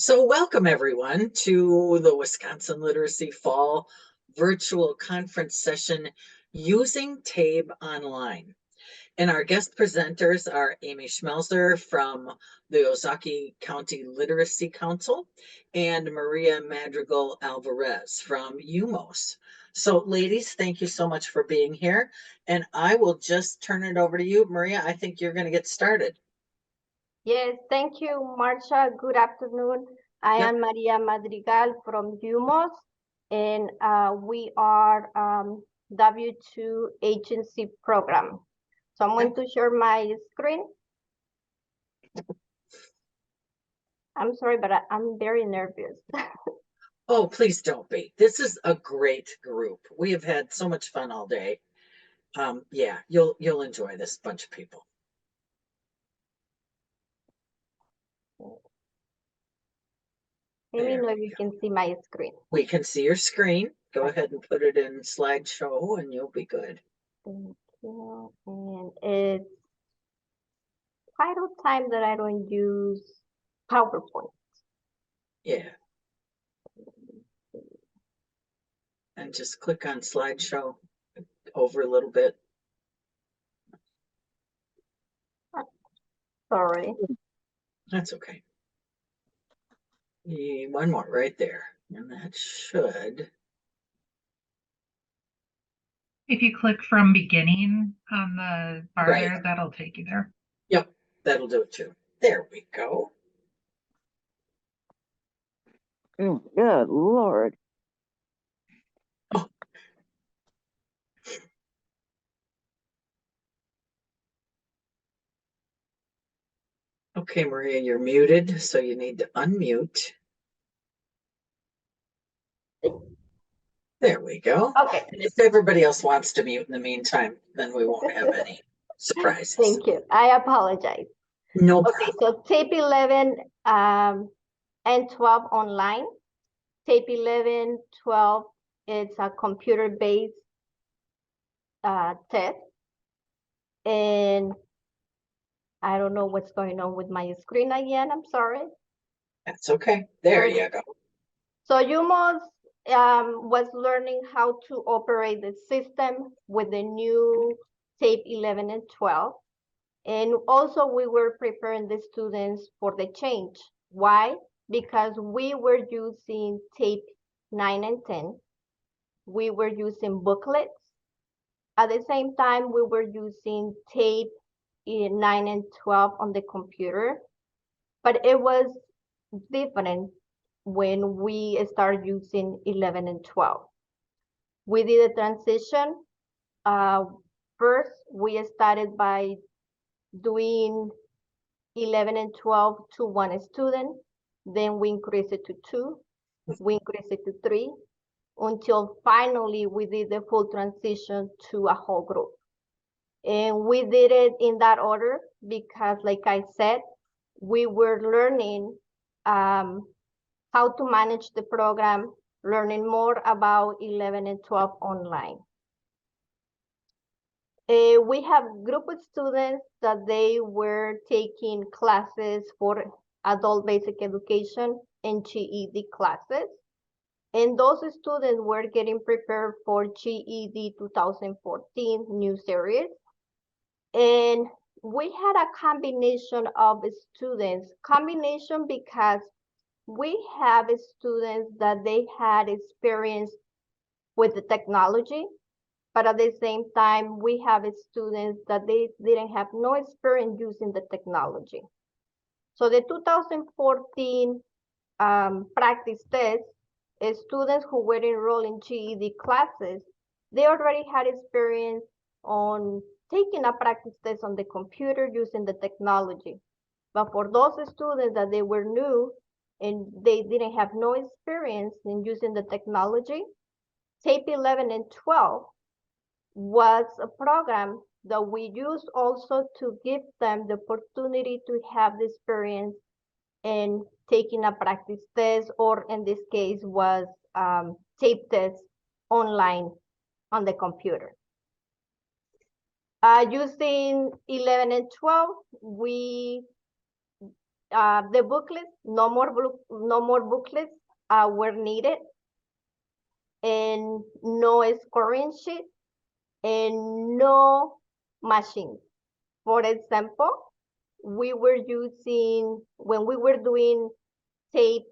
So welcome everyone to the Wisconsin Literacy Fall virtual conference session using TABE online. And our guest presenters are Amy Schmelzer from the Ozaukee County Literacy Council and Maria Madrigal Alvarez from UMOS. So ladies, thank you so much for being here. And I will just turn it over to you. Maria, I think you're going to get started. Yes, thank you, Marcia. Good afternoon. I am Maria Madrigal from UMOS, and we are W2 agency program. So I'm going to share my screen. I'm sorry, but I'm very nervous. Oh, please don't be. This is a great group. We have had so much fun all day. Yeah, you'll enjoy this bunch of people. Let me know if you can see my screen. We can see your screen. Go ahead and put it in slideshow and you'll be good. Thank you. And it's quite a time that I don't use PowerPoint. Yeah. And just click on slideshow over a little bit. Sorry. That's okay. One more right there. And that should. If you click from beginning on the bar there, that'll take you there. Yep, that'll do it too. There we go. Oh, good Lord. Oh. Okay, Maria, you're muted, so you need to unmute. There we go. Okay. And if everybody else wants to mute in the meantime, then we won't have any surprises. Thank you. I apologize. No problem. Okay, so TABE 11 and 12 online. TABE 11, 12, it's a computer-based test. And I don't know what's going on with my screen again. I'm sorry. That's okay. There you go. So UMOS was learning how to operate the system with the new TABE 11 and 12. And also we were preparing the students for the change. Why? Because we were using TABE 9 and 10. We were using booklets. At the same time, we were using TABE 9 and 12 on the computer. But it was different when we started using 11 and 12. We did a transition. First, we started by doing 11 and 12 to one student. Then we increased it to 2. We increased it to 3 until finally we did the full transition to a whole group. And we did it in that order because, like I said, we were learning how to manage the program, learning more about 11 and 12 online. We have a group of students that they were taking classes for adult basic education and GED classes. And those students were getting prepared for GED 2014 new series. And we had a combination of students, because we have students that they had experience with the technology, but at the same time, we have students that they didn't have no experience using the technology. So the 2014 practice test, students who were enrolled in GED classes, they already had experience on taking a practice test on the computer using the technology. But for those students that they were new and they didn't have no experience in using the technology, TABE 11 and 12 was a program that we used also to give them the opportunity to have the experience in taking a practice test, or in this case was TABE test online on the computer. Using 11 and 12, we the booklets, no more booklets were needed, and no scoring sheet, and no machines. For example, we were using, when we were doing tape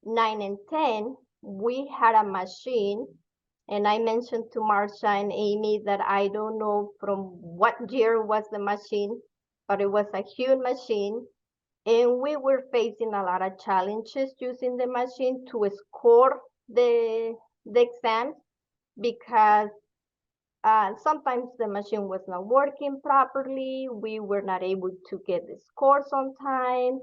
9 and 10, we had a machine, and I mentioned to Marcia and Amy that I don't know from what year was the machine, but it was a huge machine, and we were facing a lot of challenges using the machine to score the exams, because sometimes the machine was not working properly. We were not able to get the scores on time,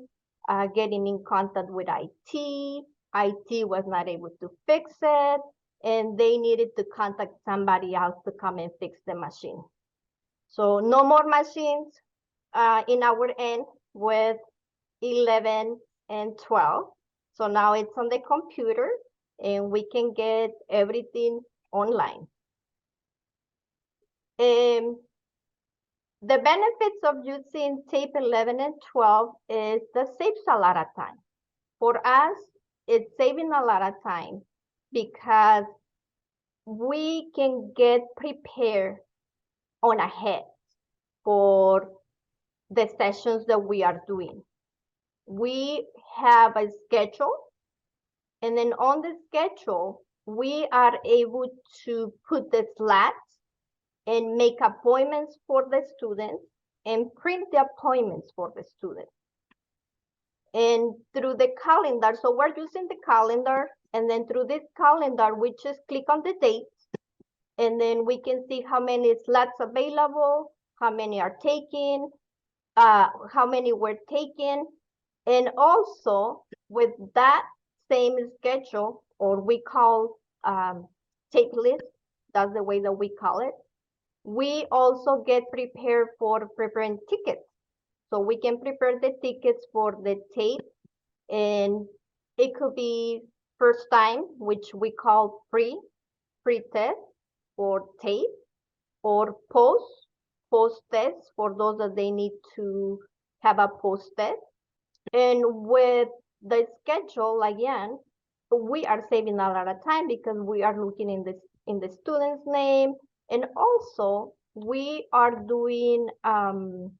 getting in contact with IT. IT was not able to fix it, and they needed to contact somebody else to come and fix the machine. So no more machines in our end with 11 and 12. So now it's on the computer, and we can get everything online. The benefits of using tape 11 and 12 is that saves a lot of time. For us, it's saving a lot of time because we can get prepared on ahead for the sessions that we are doing. We have a schedule, and then on the schedule, we are able to put the slots and make appointments for the students and print the appointments for the students. And through the calendar, so we're using the calendar, and then through this calendar, we just click on the dates, and then we can see how many slots available, how many are taken, how many were taken. And also with that same schedule, or we call tape list, that's the way that we call it, we also get prepared for preparing tickets. So we can prepare the tickets for the tape, and it could be first time, which we call pre-test for tape, or post-test for those that they need to have a post-test. And with the schedule, again, we are saving a lot of time because we are looking in the student's name. And also, we are doing, I'm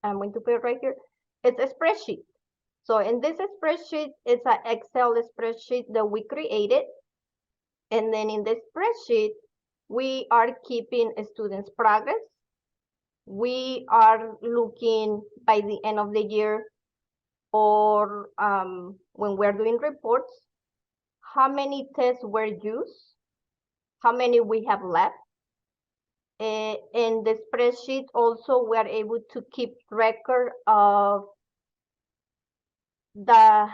going to put it right here, it's a spreadsheet. So in this spreadsheet, it's an Excel spreadsheet that we created. And then in this spreadsheet, we are keeping a student's progress. We are looking by the end of the year, or when we're doing reports, how many tests were used, how many we have left. In the spreadsheet also, we are able to keep record of the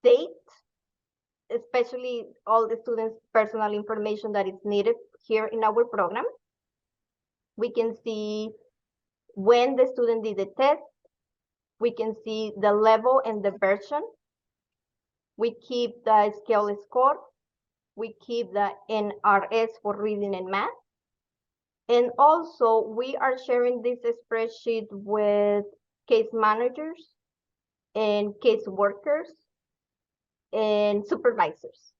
date, especially all the students' personal information that is needed here in our program. We can see when the student did the test. We can see the level and the version. We keep the scale score. We keep the NRS for reading and math. And also, we are sharing this spreadsheet with case managers and case workers and supervisors.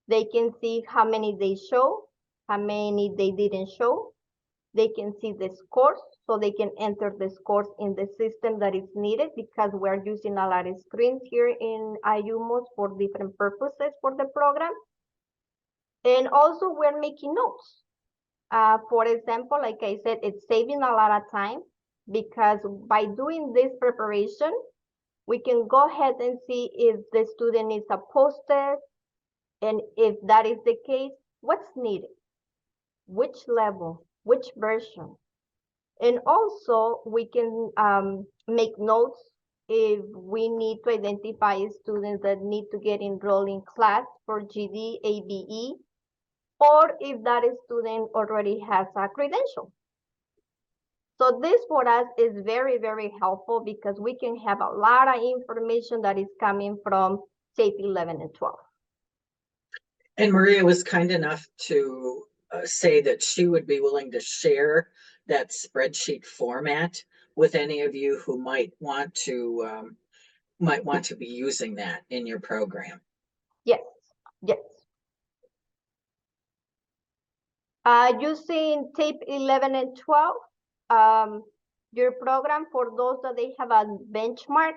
They can see how many they show, how many they didn't show. They can see the scores, so they can enter the scores in the system that is needed, because we're using a lot of screens here in IUMOS for different purposes for the program. And also, we're making notes. For example, like I said, it's saving a lot of time, because by doing this preparation, we can go ahead and see if the student needs a post-test, and if that is the case, what's needed, which level, which version. And also, we can make notes if we need to identify students that need to get enrolled in class for GD, ABE, or if that student already has a credential. So this for us is very, very helpful, because we can have a lot of information that is coming from tape 11 and 12. And Maria was kind enough to say that she would be willing to share that spreadsheet format with any of you who might want to be using that in your program. Yes, yes. Using tape 11 and 12, your program, for those that they have a benchmark,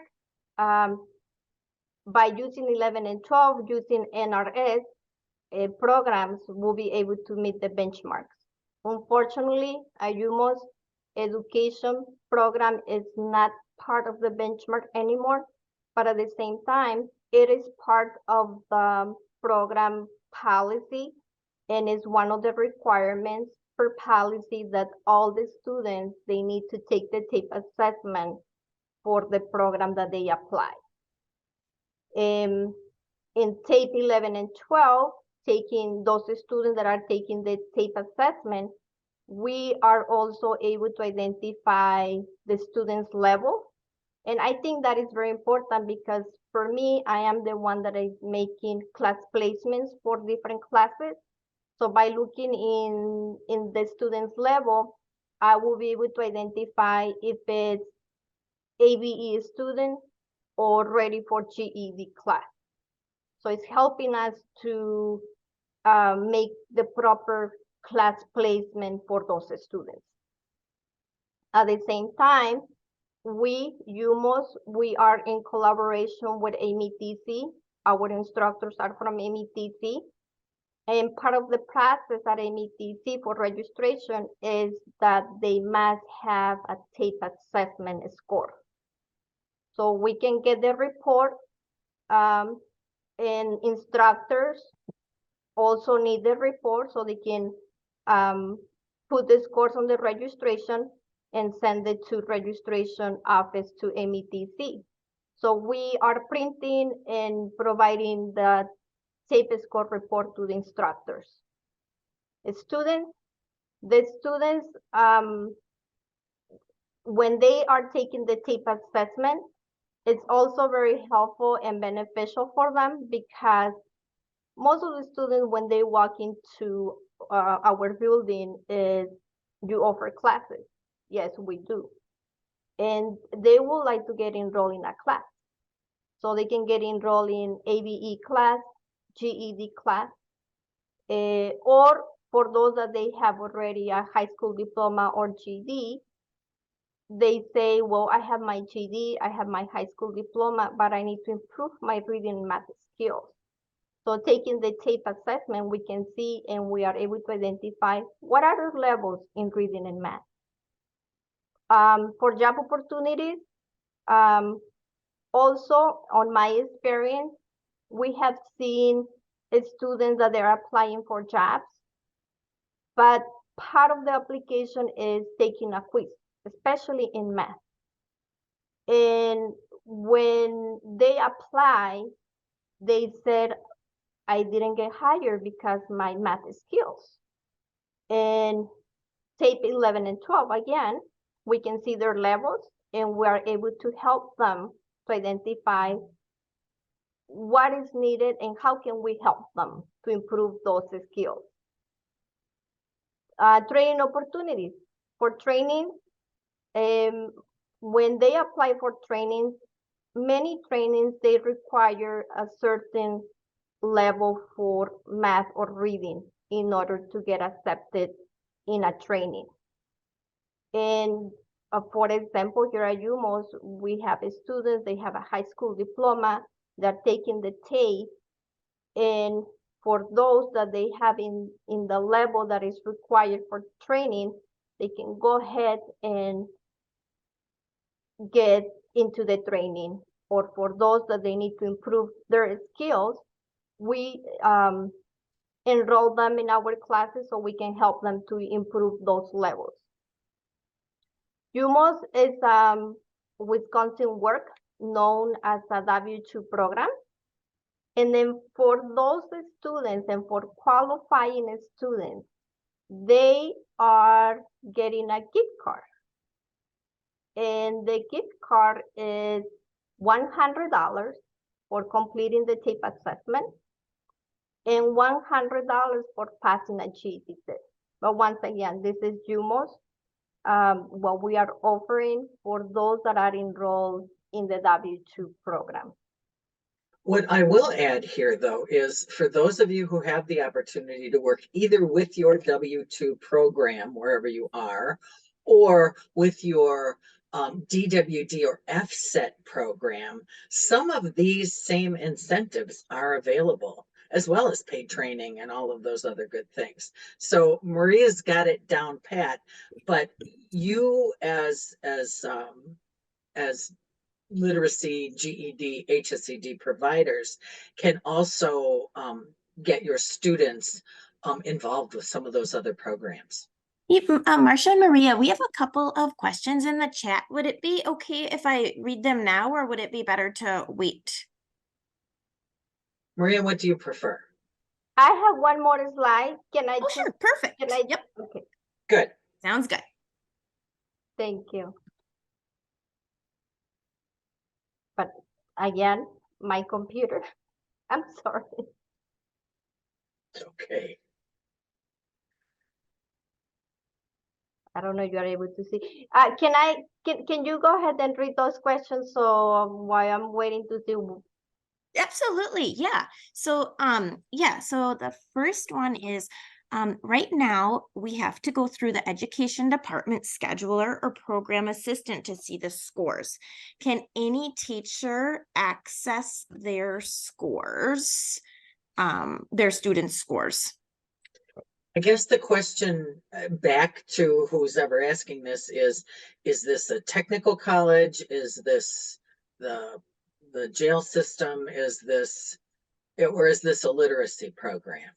by using 11 and 12, using NRS programs, will be able to meet the benchmarks. Unfortunately, UMOS education program is not part of the benchmark anymore, but at the same time, it is part of the program policy, and is one of the requirements for policy that all the students, they need to take the TAPE assessment for the program that they apply. In TAPE 11 and 12, taking those students that are taking the TAPE assessment, we are also able to identify the student's level. And I think that is very important because for me, I am the one that is making class placements for different classes. So by looking in the student's level, I will be able to identify if it's ABE student or ready for GED class. So it's helping us to make the proper class placement for those students. At the same time, we, UMOS, we are in collaboration with METC. Our instructors are from METC. And part of the process at METC for registration is that they must have a TAPE assessment score. So we can get the report, and instructors also need the report so they can put the scores on the registration and send it to registration office to METC. So we are printing and providing the TAPE score report to the instructors. The students, when they are taking the TAPE assessment, it's also very helpful and beneficial for them because most of the students, when they walk into our building, is you offer classes. Yes, we do. And they would like to get enrolled in a class. So they can get enrolled in ABE class, GED class, or for those that they have already a high school diploma or GED, they say, well, I have my GED, I have my high school diploma, but I need to improve my reading and math skills. So taking the TAPE assessment, we can see and we are able to identify what are the levels in reading and math. For job opportunities, also on my experience, we have seen students that they're applying for jobs, but part of the application is taking a quiz, especially in math. And when they apply, they said, I didn't get hired because my math skills. And TAPE 11 and 12, again, we can see their levels and we are able to help them to identify what is needed and how can we help them to improve those skills. Training opportunities. For training, when they apply for training, many trainings, they require a certain level for math or reading in order to get accepted in a training. And for example, here at UMOS, we have students, they have a high school diploma, they're taking the TAPE, and for those that they have in the level that is required for training, they can go ahead and get into the training. Or for those that they need to improve their skills, we enroll them in our classes so we can help them to improve those levels. UMOS is Wisconsin work known as a W-2 program. And then for those students and for qualifying students, they are getting a gift card. And the gift card is $100 for completing the TAPE assessment and $100 for passing a GED test. But once again, this is UMOS. what we are offering for those that are enrolled in the W-2 program. What I will add here, though, is for those of you who have the opportunity to work either with your W-2 program, wherever you are, or with your DWD or FSET program, some of these same incentives are available, as well as paid training and all of those other good things. So Maria's got it down pat, but you as literacy, GED, HSED providers can also get your students involved with some of those other programs. Marcia and Maria, we have a couple of questions in the chat. Would it be okay if I read them now, or would it be better to wait? Maria, what do you prefer? I have one more slide. Can I? Oh, sure, perfect. Can I? Yep, Okay, Good. sounds good. thank you. But again, my computer, I'm sorry. Okay. I don't know if you're able to see. Can you go ahead and read those questions so while I'm waiting to see? Absolutely, yeah. So so the first one is right now we have to go through the education department scheduler or program assistant to see the scores. Can any teacher access their scores, their students' scores? I guess the question back to who's ever asking this is this a technical college? Is this the jail system? Is this, or is this a literacy program?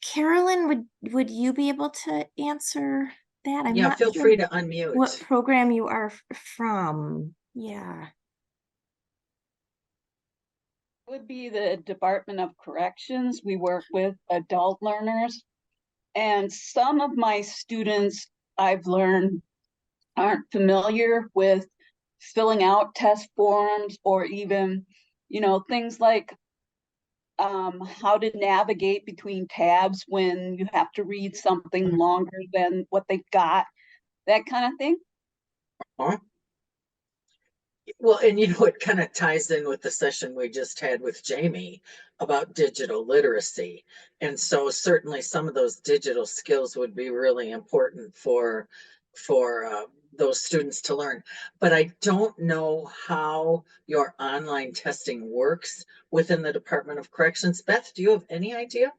Carolyn, would you be able to answer that? I'm Yeah, not feel sure free to unmute. what program you are from. Yeah. Would be the Department of Corrections. We work with adult learners, and some of my students I've learned aren't familiar with filling out test forms, or even, things like how to navigate between tabs when you have to read something longer than what they've got, that kind of thing. Huh? Well, and it kind of ties in with the session we just had with Jamie about digital literacy. And so certainly some of those digital skills would be really important for those students to learn. But I don't know how your online testing works within the Department of Corrections. Beth, do you have any idea?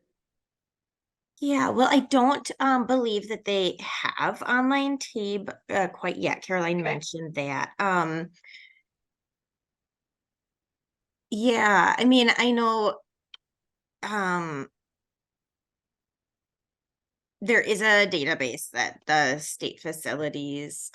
Yeah, well, I don't believe that they have online TABE quite yet. Caroline mentioned that. Yeah, I mean, I know there is a database that the state facilities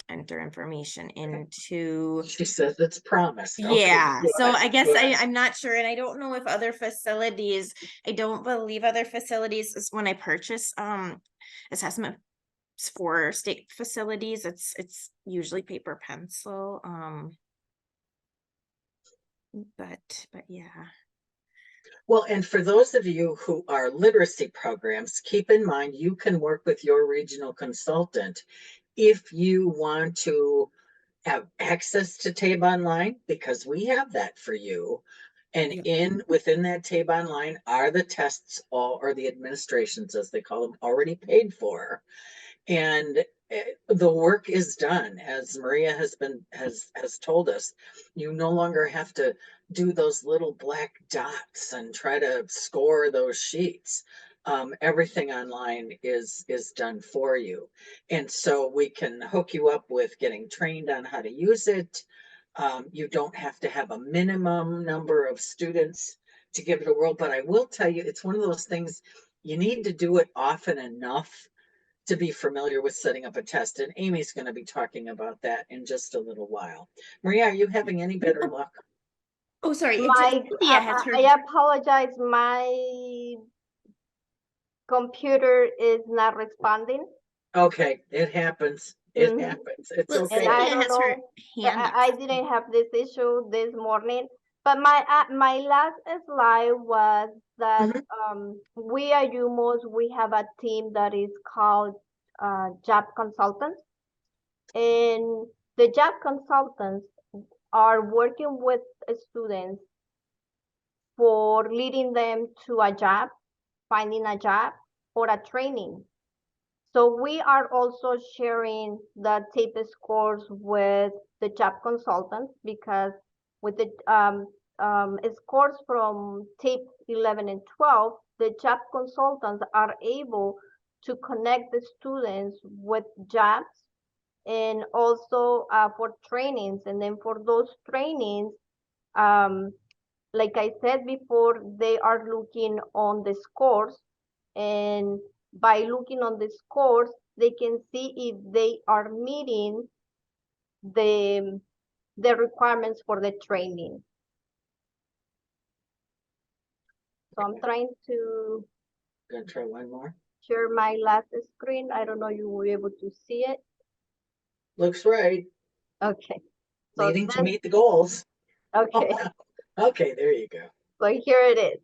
enter information into. She says it's promised. Yeah, Okay, so I guess good. I'm not sure, and I don't know if other facilities, I don't believe other facilities is when I purchase assessment for state facilities, it's usually paper pencil. But yeah. Well, and for those of you who are literacy programs, keep in mind you can work with your regional consultant if you want to have access to TABE Online, because we have that for you. And within that TABE Online are the tests, all, or the administrations as they call them, already paid for. And the work is done, as Maria has told us. You no longer have to do those little black dots and try to score those sheets. Everything online is done for you, and so we can hook you up with getting trained on how to use it. You don't have to have a minimum number of students to give it a whirl, but I will tell you, it's one of those things you need to do it often enough to be familiar with setting up a test. And Amy's going to be talking about that in just a little while. Maria, are you having any better luck? Oh, sorry. Cynthia has her... I apologize. My computer is not responding. Okay, it happens. It happens. It's okay. And I don't know. I didn't have this issue this morning. But my last slide was that Mhm. we at UMOS, we have a team that is called job consultants, and the job consultants are working with students for leading them to a job, finding a job, or a training. So we are also sharing the TABE scores with the job consultants, because with the scores from TABE 11 and 12, the job consultants are able to connect the students with jobs, and also for trainings. And then for those trainings, um, like I said before, they are looking on the scores, and by looking on the scores, they can see if they are meeting the requirements for the training. So I'm trying to Gonna try one more. share my last screen. I don't know if you were able to see it. Looks right. Okay. So Needing to then, meet the goals. okay, Okay, there you go. so here it is.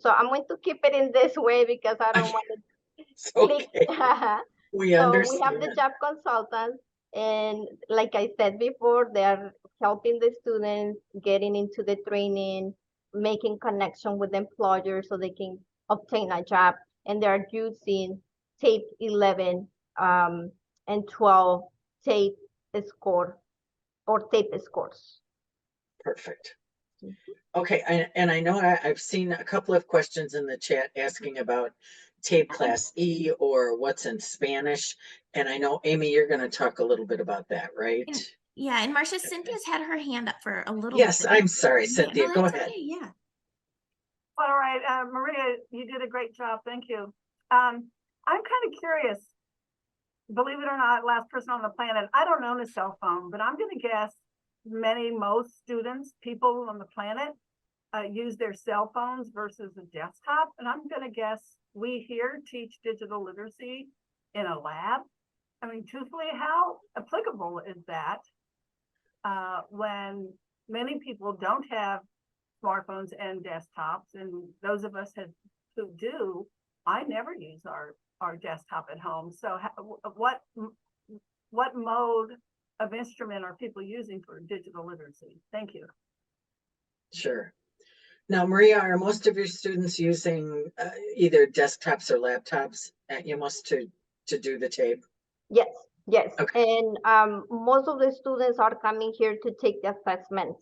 So I'm going to keep it in this way because I don't want to It's click. okay. We So we have the understand. job consultants, and like I said before, they are helping the students getting into the training, making connection with the employer so they can obtain a job, and they are using TABE 11 and 12 TABE score or TABE scores. Perfect. Okay, and I know I've seen a couple of questions in the chat asking about TABE Class E or what's in Spanish. And I know, Amy, you're going to talk a little bit about that, right? Yeah, and Marcia, Cynthia's had her hand up for a little Yes, bit. I'm sorry, Yeah, Cynthia, no, go that's ahead. okay, yeah. All right, Maria, you did a great job. Thank you. I'm kind of curious. Believe it or not, last person on the planet, I don't own a cell phone, but I'm going to guess most students, people on the planet, use their cell phones versus a desktop. And I'm going to guess we here teach digital literacy in a lab. I mean, truthfully, how applicable is that when many people don't have smartphones and desktops, and those of us who do, I never use our desktop at home. So what mode of instrument are people using for digital literacy? Thank you. Sure. Now, Maria, are most of your students using either desktops or laptops at UMass to do the TABE? Yes, yes. Okay. And most of the students are coming here to take the assessments.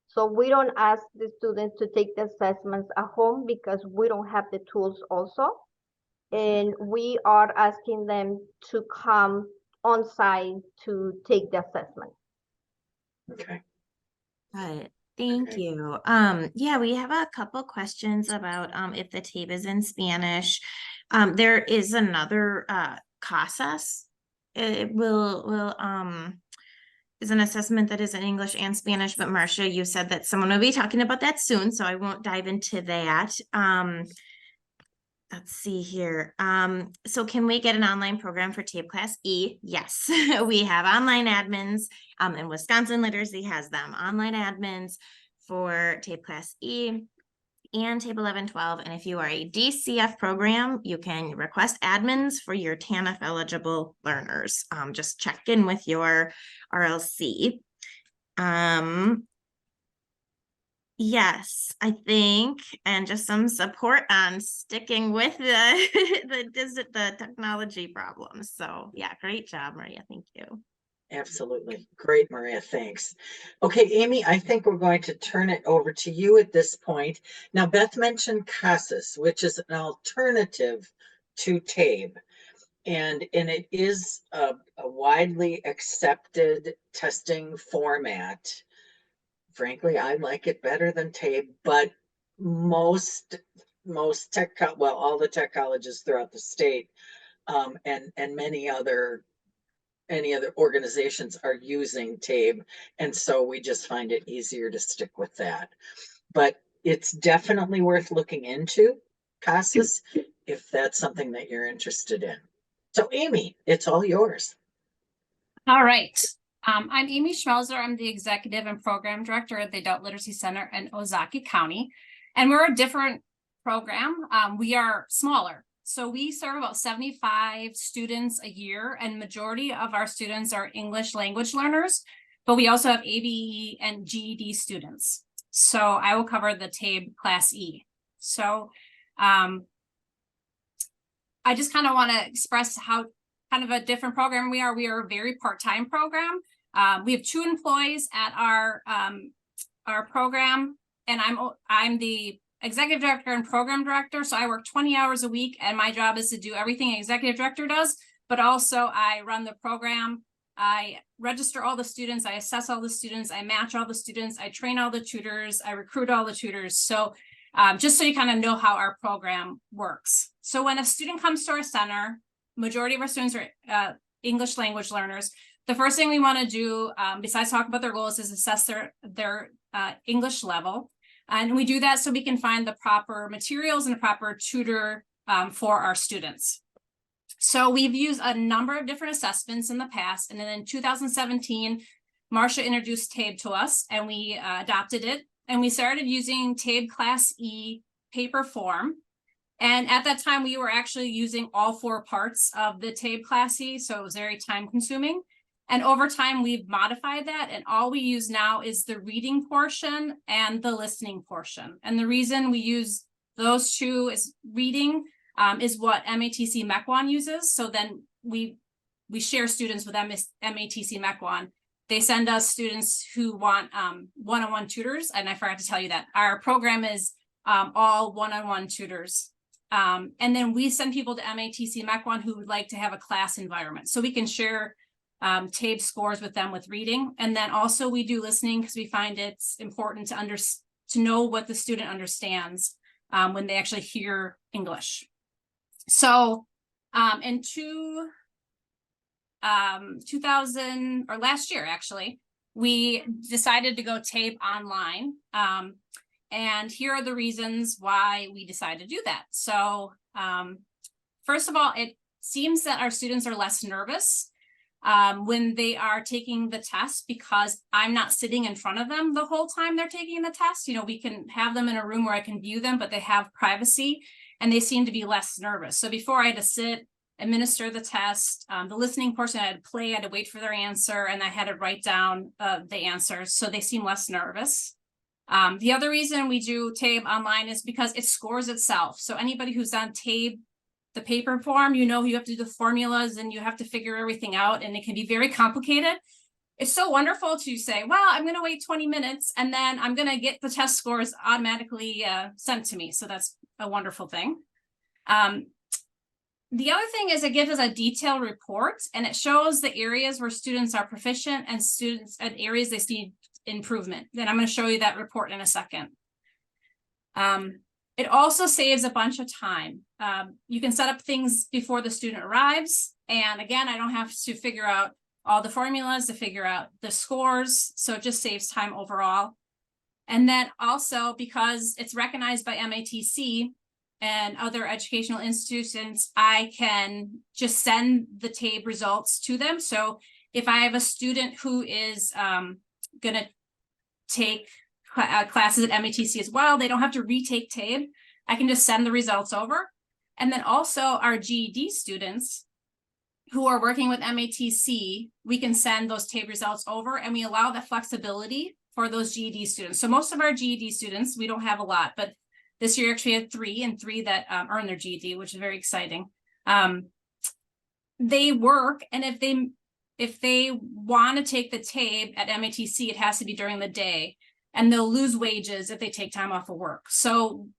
So we don't ask the students to take the assessments at home because we don't have the tools also. And we are asking them to come on site to take the assessment. Okay. Got it. Thank Okay. you. Yeah, we have a couple questions about if the TABE is in Spanish. There is another CASAS. It will is an assessment that is in English and Spanish, but Marcia, you said that someone will be talking about that soon, so I won't dive into that. Let's see here. So can we get an online program for TABE Class E? Yes, we have online admins, and Wisconsin Literacy has them. Online admins for TABE Class E and TABE 11-12. And if you are a DCF program, you can request admins for your TANF eligible learners. Just check in with your RLC. Yes, I think, and just some support on sticking with the technology problems. So yeah, great job, Maria. Thank you. Absolutely. Great, Maria. Thanks. Okay, Amy, I think we're going to turn it over to you at this point. Now, Beth mentioned CASAS, which is an alternative to TABE. And it is a widely accepted testing format. Frankly, I like it better than TABE, but most all the tech colleges throughout the state and many other organizations are using TABE, and so we just find it easier to stick with that. But it's definitely worth looking into, CASAS, if that's something that you're interested in. So Amy, it's all yours. All right. I'm Amy Schmelzer. I'm the Executive and Program Director at the Adult Literacy Center in Ozaukee County. And we're a different program. We are smaller. So we serve about 75 students a year, and majority of our students are English language learners, but we also have ABE and GED students. So I will cover the TABE Class E. So I just kind of want to express how kind of a different program we are. We are a very part-time program. We have 2 employees at our program, and I'm the executive director and program director. So I work 20 hours a week, and my job is to do everything an executive director does, but also I run the program. I register all the students, I assess all the students, I match all the students, I train all the tutors, I recruit all the tutors. So just so you kind of know how our program works. So when a student comes to our center, majority of our students are English language learners. The first thing we want to do, besides talk about their goals, is assess their English level. And we do that so we can find the proper materials and a proper tutor for our students. So we've used a number of different assessments in the past. And then in 2017, Marcia introduced TABE to us, and we adopted it. And we started using TABE Class E paper form. And at that time, we were actually using all 4 parts of the TABE Class E, so it was very time consuming. And over time, we've modified that, and all we use now is the reading portion and the listening portion. And the reason we use those 2 is reading is what MATC Mequon uses. So then we share students with MATC Mequon. They send us students who want one-on-one tutors, and I forgot to tell you that our program is all one-on-one tutors. And then we send people to MATC Mequon who would like to have a class environment, so we can share TABE scores with them with reading. And then also we do listening, because we find it's important to know what the student understands when they actually hear English. So in 2000 or last year, actually, we decided to go TABE online. And here are the reasons why we decided to do that. So first of all, it seems that our students are less nervous when they are taking the test, because I'm not sitting in front of them the whole time they're taking the test. You know, we can have them in a room where I can view them, but they have privacy, and they seem to be less nervous. So before, I had to sit, administer the test, the listening portion, I had to play, I had to wait for their answer, and I had to write down the answers, so they seem less nervous. The other reason we do TABE online is because it scores itself. So anybody who's on TABE, the paper form, you know, you have to do the formulas and you have to figure everything out, and it can be very complicated. It's so wonderful to say, well, I'm going to wait 20 minutes and then I'm going to get the test scores automatically sent to me. So that's a wonderful thing. The other thing is it gives us a detailed report, and it shows the areas where students are proficient and students at areas they see improvement. Then I'm going to show you that report in a second. It also saves a bunch of time. You can set up things before the student arrives. And again, I don't have to figure out all the formulas to figure out the scores. So it just saves time overall. And then also, because it's recognized by MATC and other educational institutions, I can just send the TABE results to them. So if I have a student who is going to take classes at MATC as well, they don't have to retake TABE. I can just send the results over. And then also our GED students who are working with MATC, we can send those TABE results over, and we allow that flexibility for those GED students. So most of our GED students, we don't have a lot, but this year actually had 3 that earned their GED, which is very exciting. They work, and if they want to take the TABE at MATC, it has to be during the day, and they'll lose wages if they take time off of work. So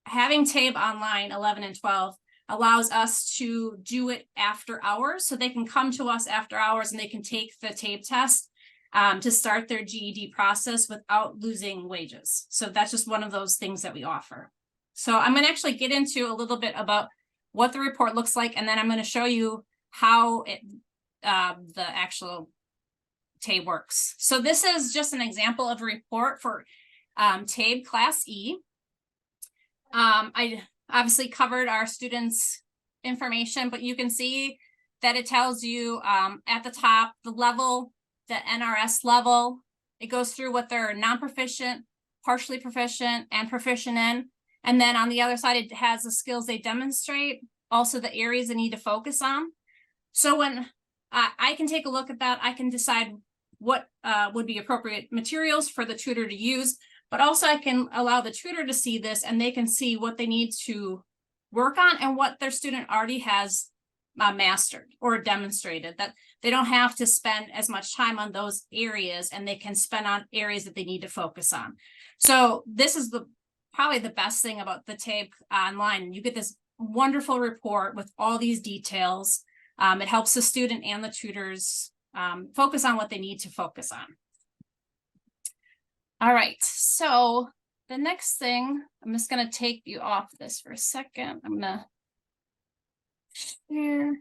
having TABE online 11 and 12 allows us to do it after hours, so they can come to us after hours and they can take the TABE test to start their GED process without losing wages. So that's just one of those things that we offer. So I'm going to actually get into a little bit about what the report looks like, and then I'm going to show you how the actual TABE works. So this is just an example of a report for TABE Class E. I obviously covered our students' information, but you can see that it tells you at the top the level the NRS level. It goes through what they're non-proficient, partially proficient, and proficient in. And then on the other side, it has the skills they demonstrate, also the areas they need to focus on. So when I can take a look at that, I can decide what would be appropriate materials for the tutor to use, but also I can allow the tutor to see this and they can see what they need to work on and what their student already has mastered or demonstrated, that they don't have to spend as much time on those areas and they can spend on areas that they need to focus on. So this is probably the best thing about the TABE online. You get this wonderful report with all these details. It helps the student and the tutors focus on what they need to focus on. All right, so the next thing, I'm just going to take you off this for a second. I'm going to share.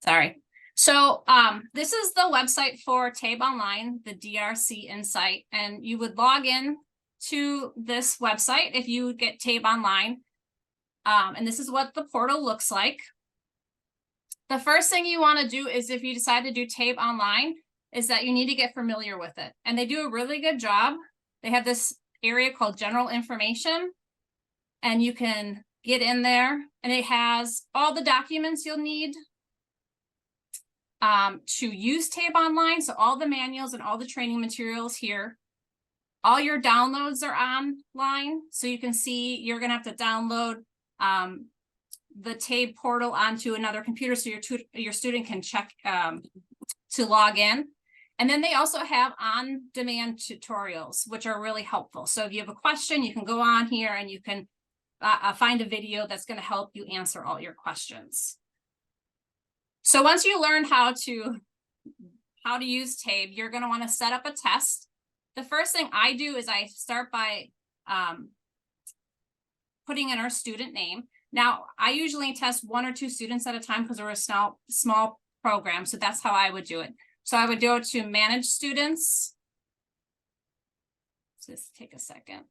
Sorry. So this is the website for TABE Online, the DRC Insight, and you would log in to this website if you get TABE Online. And this is what the portal looks like. The first thing you want to do is, if you decide to do TABE Online, is that you need to get familiar with it. And they do a really good job. They have this area called General Information, and you can get in there, and it has all the documents you'll need to use TABE Online. So all the manuals and all the training materials here. All your downloads are online. So you can see you're going to have to download the TABE portal onto another computer so your student can check to log in. And then they also have on-demand tutorials, which are really helpful. So if you have a question, you can go on here and you can find a video that's going to help you answer all your questions. So once you learn how to use TABE, you're going to want to set up a test. The first thing I do is I start by putting in our student name. Now, I usually test 1 or 2 students at a time because we're a small program. So that's how I would do it. So I would go to manage students. Just take a second.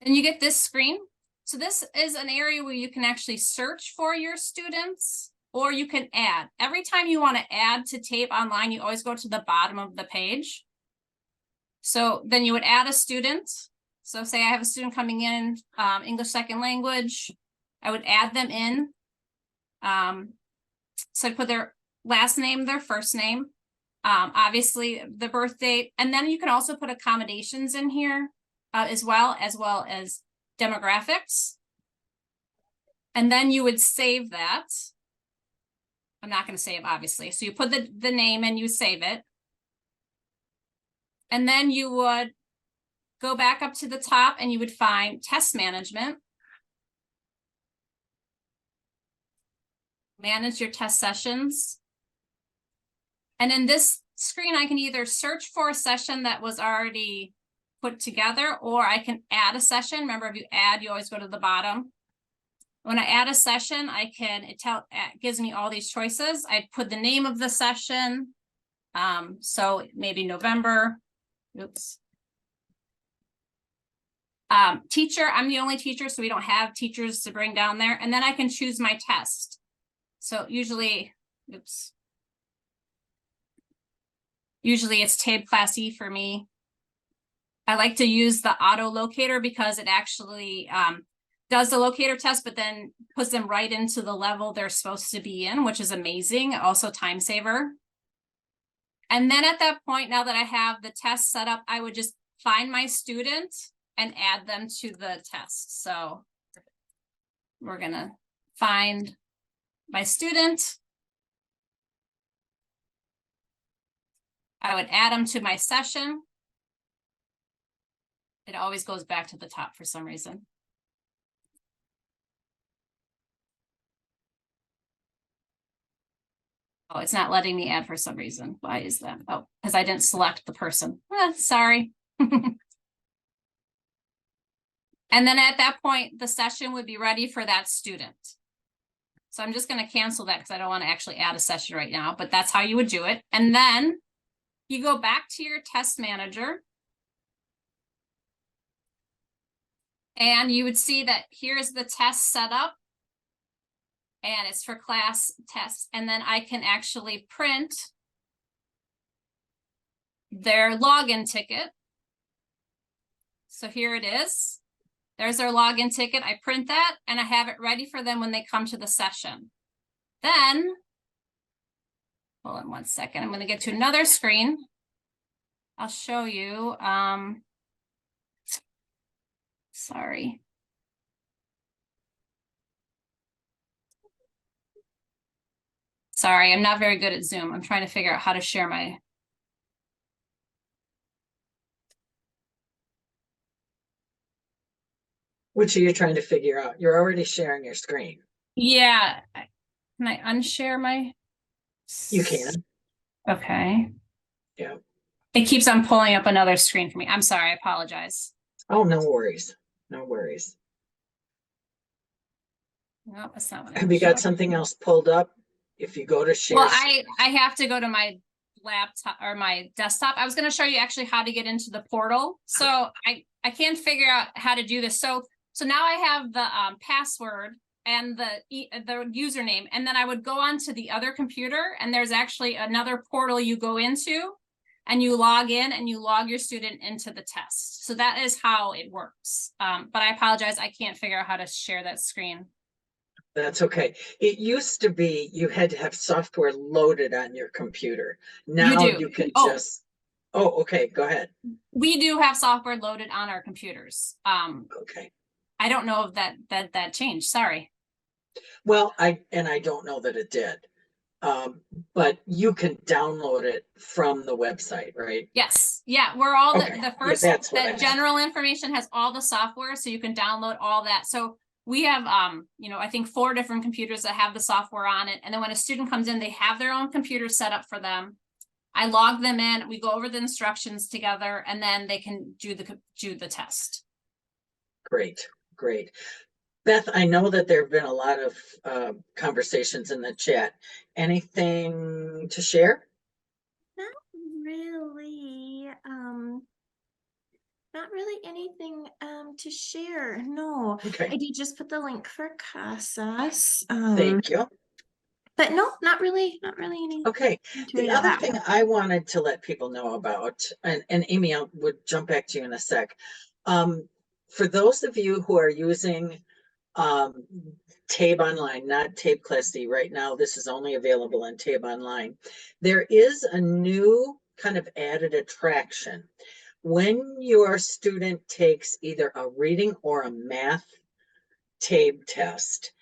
And you get this screen. So this is an area where you can actually search for your students, or you can add. Every time you want to add to TABE Online, you always go to the bottom of the page. So then you would add a student. So say I have a student coming in, English second language, I would add them in. So I'd put their last name, their first name, obviously the birth date, and then you can also put accommodations in here as well as demographics. And then you would save that. I'm not going to save, obviously. So you put the name and you save it. And then you would go back up to the top and you would find test management. Manage your test sessions. And in this screen, I can either search for a session that was already put together, or I can add a session. Remember, if you add, you always go to the bottom. When I add a session, it gives me all these choices. I put the name of the session. So maybe November. Oops. Teacher, I'm the only teacher, so we don't have teachers to bring down there. And then I can choose my test. So usually it's TABE Class E for me. I like to use the auto locator because it actually does the locator test, but then puts them right into the level they're supposed to be in, which is amazing. Also time saver. And then at that point, now that I have the test set up, I would just find my student and add them to the test. So we're going to find my student. I would add them to my session. It always goes back to the top for some reason. Oh, it's not letting me add for some reason. Why is that? Oh, because I didn't select the person. Sorry. And then at that point, the session would be ready for that student. So I'm just going to cancel that because I don't want to actually add a session right now, but that's how you would do it. And then you go back to your test manager. And you would see that here's the test set up. and it's for class tests. And then I can actually print their login ticket. So here it is. There's their login ticket. I print that and I have it ready for them when they come to the session. Then, hold on one second. I'm going to get to another screen. I'll show you. Sorry. Sorry, I'm not very good at Zoom. I'm trying to figure out how to share my. Which are you trying to figure out? You're already sharing your screen. Yeah. Can I unshare my? You can. Okay. Yeah. It keeps on pulling up another screen for me. I'm sorry. I apologize. Oh, no worries. No worries. No, that's not what I Have was you got showing. something else pulled up? If you go to share. Well, I have to go to my laptop or my desktop. I was going to show you actually how to get into the portal. So I can't figure out how to do this. So now I have the password and the username, and then I would go onto the other computer, and there's actually another portal you go into, and you log in and you log your student into the test. So that is how it works. But I apologize, I can't figure out how to share that screen. That's okay. It used to be you had to have software loaded on your computer. Now do. you can Oh. just. Oh, okay. Go ahead. We do have software loaded on our computers. Okay. I don't know if that changed. Sorry. Well, I don't know that it did. But you can download it from the website, right? Yes. Yeah. We're all Okay. the first, Yeah, that's what I that meant. general information has all the software, so you can download all that. So we have, I think 4 different computers that have the software on it. And then when a student comes in, they have their own computer set up for them. I log them in, we go over the instructions together, and then they can do the test. Great. Great. Beth, I know that there have been a lot of conversations in the chat. Anything to share? Not really. Not really anything to share. No. Okay. I did just put the link for CASAS. Thank you. But no, not really any. Okay. The other that. thing I wanted to let people know about, and Amy, I would jump back to you in a sec. For those of you who are using TABE Online, not TABE Class D right now, this is only available in TABE Online. There is a new kind of added attraction. When your student takes either a reading or a math TABE test,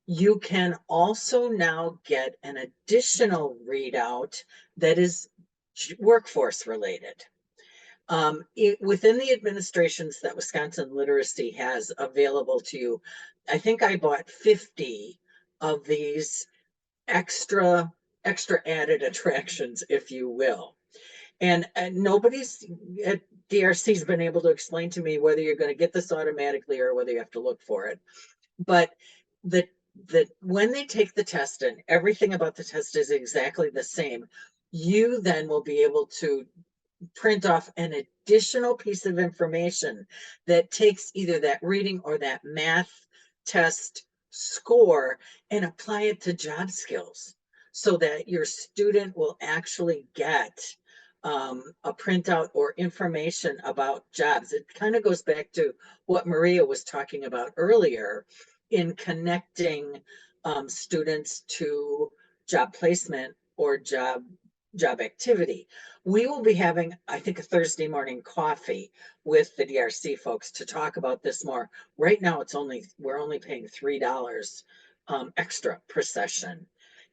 you can also now get an additional readout that is workforce related. Within the administrations that Wisconsin Literacy has available to you, I think I bought 50 of these extra added attractions, if you will. And nobody's at DRC's been able to explain to me whether you're going to get this automatically or whether you have to look for it. But when they take the test and everything about the test is exactly the same, you then will be able to print off an additional piece of information that takes either that reading or that math test score and apply it to job skills so that your student will actually get a printout or information about jobs. It kind of goes back to what Maria was talking about earlier in connecting students to job placement or job activity. We will be having, I think, a Thursday morning coffee with the DRC folks to talk about this more. Right now, we're only paying $3 extra per session,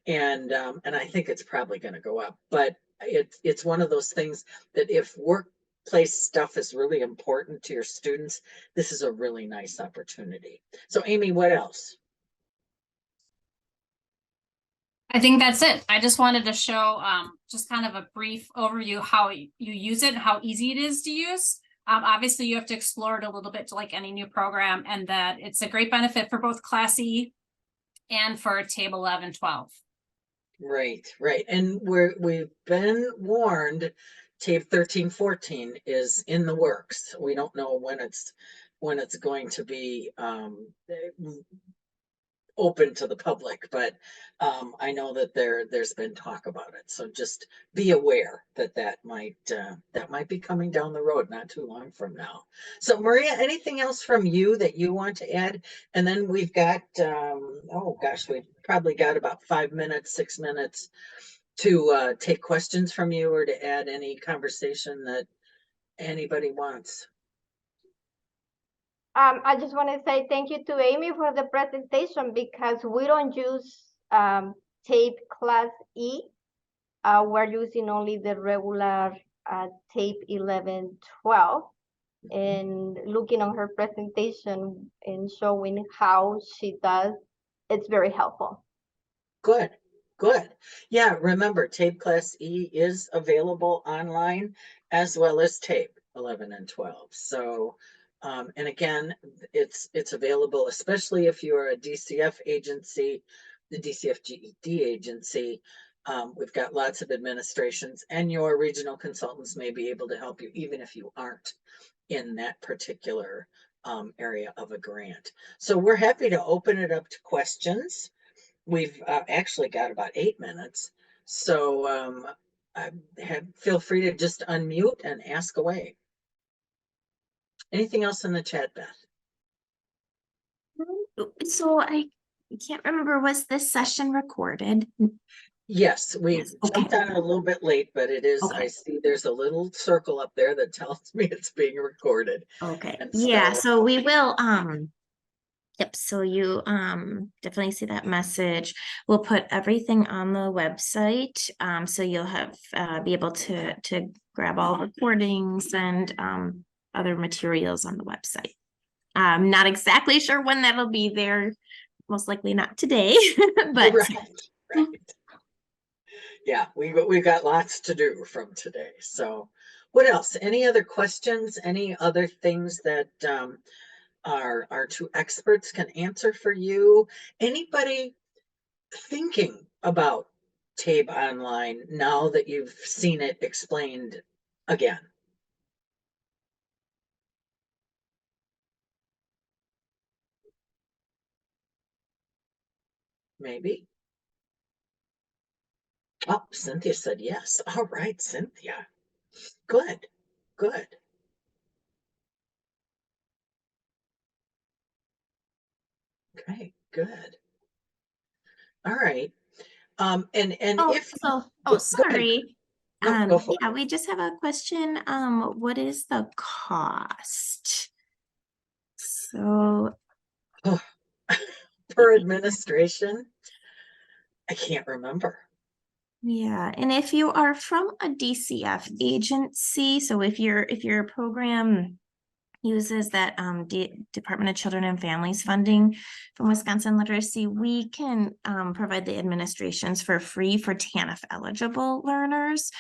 and I think it's probably going to go up. But it's one of those things that if workplace stuff is really important to your students, this is a really nice opportunity. So, Amy, what else? I think that's it. I just wanted to show just kind of a brief overview how you use it and how easy it is to use. Obviously, you have to explore it a little bit like any new program, and that it's a great benefit for both Class E and for TABE 11, 12. Right. And we've been warned TABE 13, 14 is in the works. We don't know when it's going to be open to the public, but I know that there's been talk about it. So just be aware that that might be coming down the road not too long from now. So Maria, anything else from you that you want to add? And then we've got, oh gosh, we've probably got about 5 minutes, 6 minutes to take questions from you or to add any conversation that anybody wants. I just want to say thank you to Amy for the presentation, because we don't use TABE Class E. We're using only the regular TABE 11, 12. And looking on her presentation and showing how she does, it's very helpful. Good, good. Yeah, remember TABE Class E is available online as well as TABE 11 and 12. So, and again, it's available, especially if you're a DCF agency, the DCF GED agency. We've got lots of administrations, and your regional consultants may be able to help you, even if you aren't in that particular area of a grant. So we're happy to open it up to questions. We've actually got about 8 minutes. So feel free to just unmute and ask away. Anything else in the chat, Beth? So I can't remember, was this session recorded? Yes, we Yes, okay. jumped on it a little bit late, but it is, Okay. I see there's a little circle up there that tells me it's being recorded. Okay. And Yeah, so, so we will, yep, so you definitely see that message. We'll put everything on the website. So you'll have be able to grab all recordings and other materials on the website. I'm not exactly sure when that'll be there. Most likely not today, but right. Yeah, we got lots to do from today. So what else? Any other questions? Any other things that our two experts can answer for you? Anybody thinking about TABE online now that you've seen it explained again? Maybe. Oh, Cynthia said yes. All right, Cynthia. Good, good. Okay, good. All right. And oh, if so go ahead. sorry. No, go for Yeah, we just have a question. What is the cost? So it. Per administration, I can't remember. yeah, and if you are from a DCF agency, so if your program uses that Department of Children and Families funding from Wisconsin Literacy, we can provide the administrations for free for TANF eligible learners.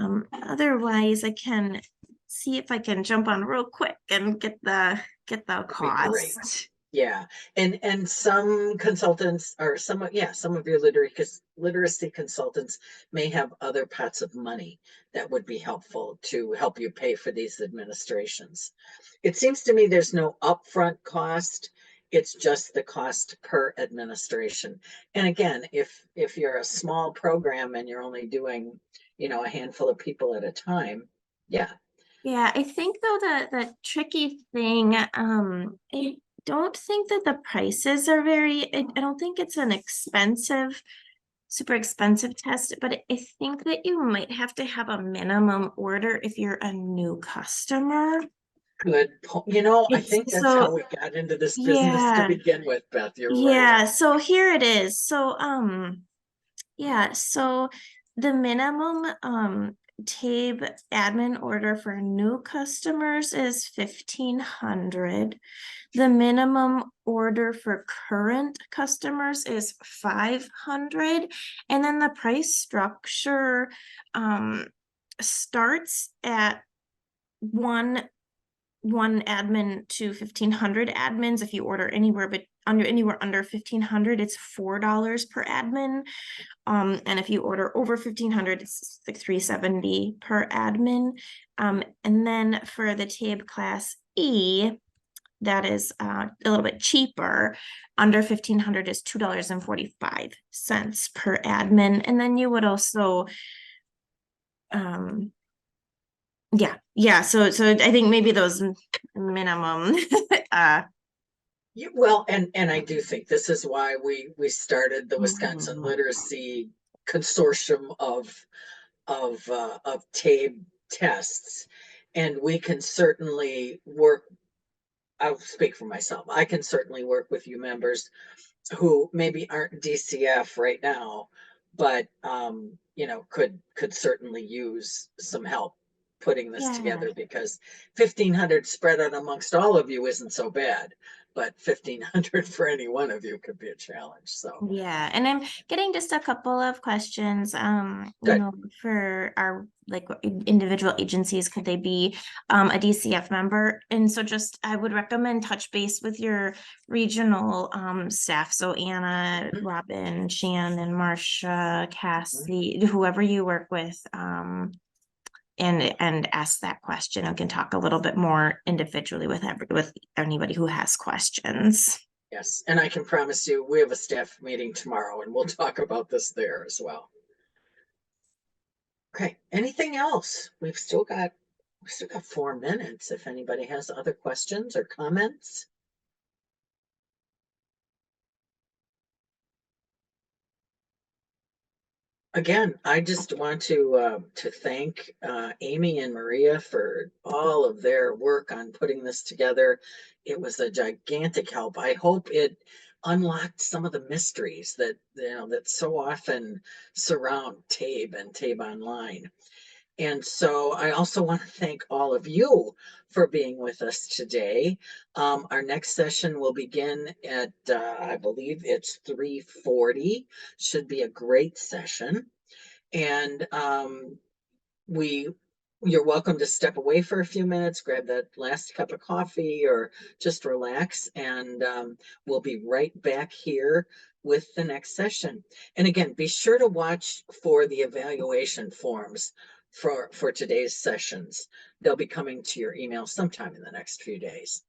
Mhm. Otherwise, I can see if I can jump on real quick and get the That'd be great. cost. Yeah, and some consultants or some of your literacy consultants may have other pots of money that would be helpful to help you pay for these administrations. It seems to me there's no upfront cost. It's just the cost per administration. And again, if you're a small program and you're only doing, a handful of people at a time, yeah. Yeah, I think though the tricky thing, I don't think that the prices are I don't think it's an super expensive test, but I think that you might have to have a minimum order if you're a new customer. Good. I think that's how we got into this business to Yeah, begin with, Beth. You're right. yeah, so here it is. So yeah, so the minimum TABE admin order for new customers is 1,500. The minimum order for current customers is 500. And then the price structure starts at one admin to 1,500 admins. If you order anywhere under 1,500, it's $4 per admin. And if you order over 1,500, it's like $370 per admin. And then for the TABE Class E, that is a little bit cheaper. Under 1,500 is $2.45 per admin. And then you would also, yeah, so I think maybe those minimum, Well, and I do think this is why we started the Wisconsin Literacy Consortium of TABE tests. And we can certainly work, I'll speak for myself, I can certainly work with you members who maybe aren't DCF right now, but you know, could certainly use some help putting this together, because 1,500 spread out amongst all of you isn't so bad, but 1,500 for any one of you could be a challenge. So yeah, and I'm getting just a couple of questions, you Good. know, for our like individual agencies, could they be a DCF member? And so just, I would recommend touch base with your regional staff. So Anna, Robin, Shannon, Marcia, Cassie, whoever you work with, and ask that question. I can talk a little bit more individually with anybody who has questions. yes, and I can promise you, we have a staff meeting tomorrow and we'll talk about this there as well. Okay, anything else? We've still got 4 minutes if anybody has other questions or comments. Again, I just want to thank Amy and Maria for all of their work on putting this together. It was a gigantic help. I hope it unlocked some of the mysteries that, you know, that so often surround TABE and TABE Online. And so I also want to thank all of you for being with us today. Our next session will begin at, I believe it's 3:40. Should be a great session. And you're welcome to step away for a few minutes, grab that last cup of coffee, or just relax. And we'll be right back here with the next session. And again, be sure to watch for the evaluation forms for today's sessions. They'll be coming to your email sometime in the next few days.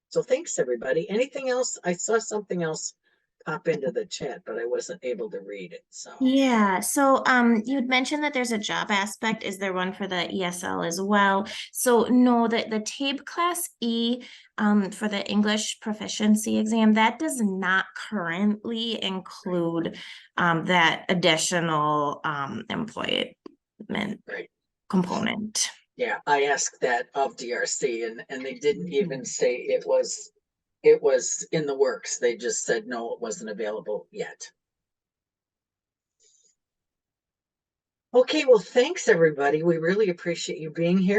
So thanks, everybody. Anything else? I saw something else pop into the chat, but I wasn't able to read it. So yeah, so you had mentioned that there's a job aspect. Is there one for the ESL as well? So no, the TABE Class E for the English proficiency exam, that does not currently include that additional employment component. Yeah, I asked that of DRC, and they didn't even say it was in the works. They just said no, it wasn't available yet. Okay, well, thanks everybody. We really appreciate you being here.